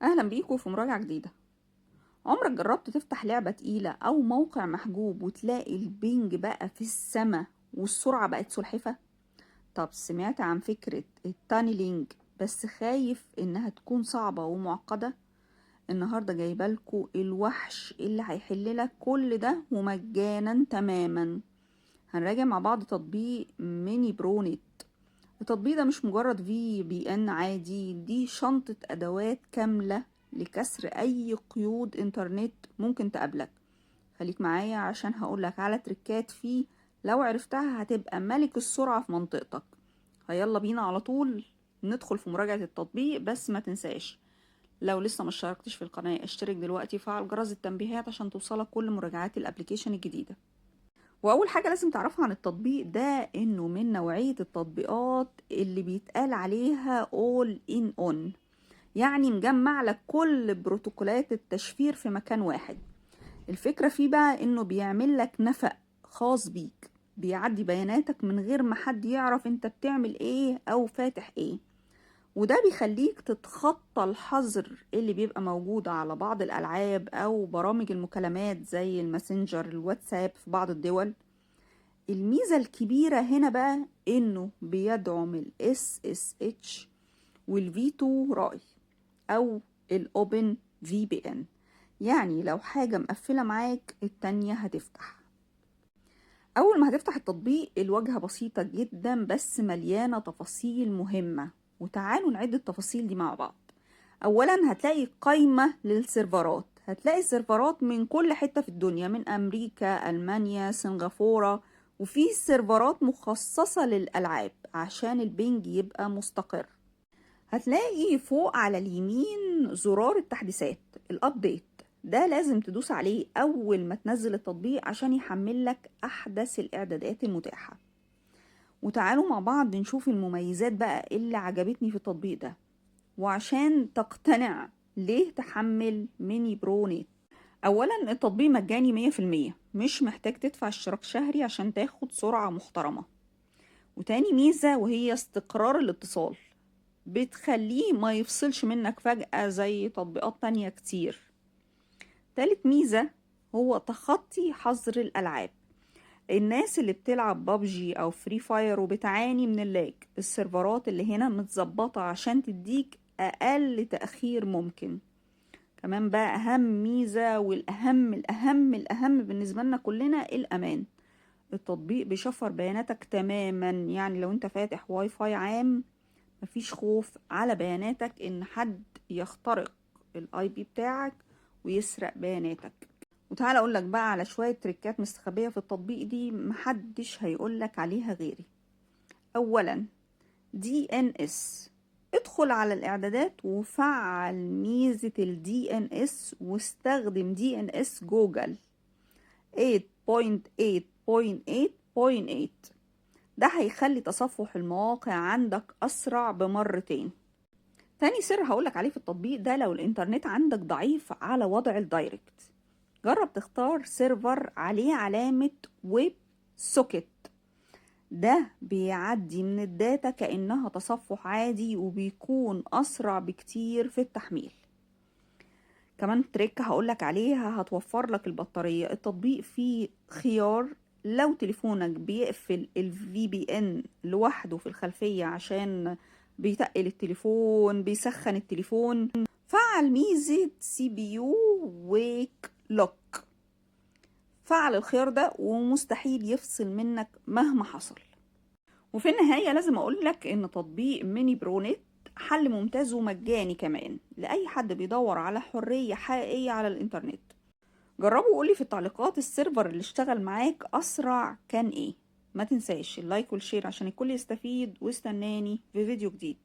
أهلا بيكم في مراجعة جديدة. عمرك جربت تفتح لعبة تقيلة أو موقع محجوب وتلاقي البينج بقى في السما والسرعة بقت سلحفة؟ طب سمعت عن فكرة التانيلينج بس خايف إنها تكون صعبة ومعقدة؟ النهاردة جايبالكوا الوحش اللي هيحللك كل ده ومجانا تماما. هنراجع مع بعض تطبيق ميني برونت. التطبيق ده مش مجرد VPN عادي، دي شنطة أدوات كاملة لكسر أي قيود إنترنت ممكن تقابلك. خليك معايا عشان هقولك على تريكات فيه، لو عرفتها هتبقى ملك السرعة في منطقتك. فيلا بينا على طول ندخل في مراجعة التطبيق، بس ما تنساش لو لسه ما اشتركتش في القناة اشترك دلوقتي وفعل جرس التنبيهات عشان توصلك كل مراجعات الابليكيشن الجديدة. واول حاجة لازم تعرفها عن التطبيق ده انه من نوعية التطبيقات اللي بيتقال عليها all in on، يعني مجمع لك كل بروتوكولات التشفير في مكان واحد. الفكرة فيه بقى انه بيعمل لك نفق خاص بيك، بيعدي بياناتك من غير ما حد يعرف انت بتعمل ايه او فاتح ايه. وده بيخليك تتخطى الحظر اللي بيبقى موجود على بعض الالعاب او برامج المكالمات زي الماسنجر الواتساب في بعض الدول. الميزة الكبيرة هنا بقى انه بيدعم ال SSH وال V2 راي او ال Open VPN، يعني لو حاجة مقفلة معاك التانية هتفتح. اول ما هتفتح التطبيق الواجهة بسيطة جدا بس مليانة تفاصيل مهمة، وتعالوا نعد التفاصيل دي مع بعض. اولا هتلاقي قائمة للسيرفرات، هتلاقي سيرفرات من كل حتة في الدنيا، من امريكا، المانيا، سنغافورة، وفي سيرفرات مخصصة للالعاب عشان البنج يبقى مستقر. هتلاقي فوق على اليمين زرار التحديثات الابديت، ده لازم تدوس عليه اول ما تنزل التطبيق عشان يحمل لك احدث الاعدادات المتاحة. وتعالوا مع بعض نشوف المميزات بقى اللي عجبتني في التطبيق ده، وعشان تقتنع ليه تحمل ميني برو نت. اولا التطبيق مجاني 100%، مش محتاج تدفع اشتراك شهري عشان تاخد سرعة محترمة. وتاني ميزة وهي استقرار الاتصال، بتخليه ما يفصلش منك فجأة زي تطبيقات تانية كتير. تالت ميزة هو تخطي حظر الألعاب. الناس اللي بتلعب بابجي أو فري فاير وبتعاني من اللاج، السيرفرات اللي هنا متظبطة عشان تديك أقل تأخير ممكن. كمان بقى أهم ميزة والأهم الأهم الأهم بالنسبة لنا كلنا، الأمان. التطبيق بيشفر بياناتك تماما، يعني لو انت فاتح واي فاي عام مفيش خوف على بياناتك ان حد يخترق الاي بي بتاعك ويسرق بياناتك. وتعالى اقولك بقى على شوية تريكات مستخبية في التطبيق دي محدش هيقولك عليها غيري. اولا DNS، ادخل على الاعدادات وفعل ميزة ال DNS واستخدم DNS جوجل 8.8.8.8. ده هيخلي تصفح المواقع عندك أسرع بمرتين. تاني سر هقولك عليه في التطبيق ده، لو الإنترنت عندك ضعيف على وضع الدايركت، جرب تختار سيرفر عليه علامة ويب سوكت، ده بيعدي من الداتا كأنها تصفح عادي وبيكون أسرع بكتير في التحميل. كمان تريك هقولك عليها هتوفر لك البطارية. التطبيق فيه خيار لو تليفونك بيقفل ال VPN لوحده في الخلفية عشان بيتقل التليفون بيسخن التليفون، فعل ميزة CPU ويك لوك. فعل الخيار ده ومستحيل يفصل منك مهما حصل. وفي النهاية لازم أقولك إن تطبيق ميني برونت حل ممتاز ومجاني كمان لأي حد بيدور على حرية حقيقية على الإنترنت. جربوا وقولي في التعليقات السيرفر اللي اشتغل معاك أسرع كان إيه. ما تنساش اللايك والشير عشان الكل يستفيد، واستناني في فيديو جديد.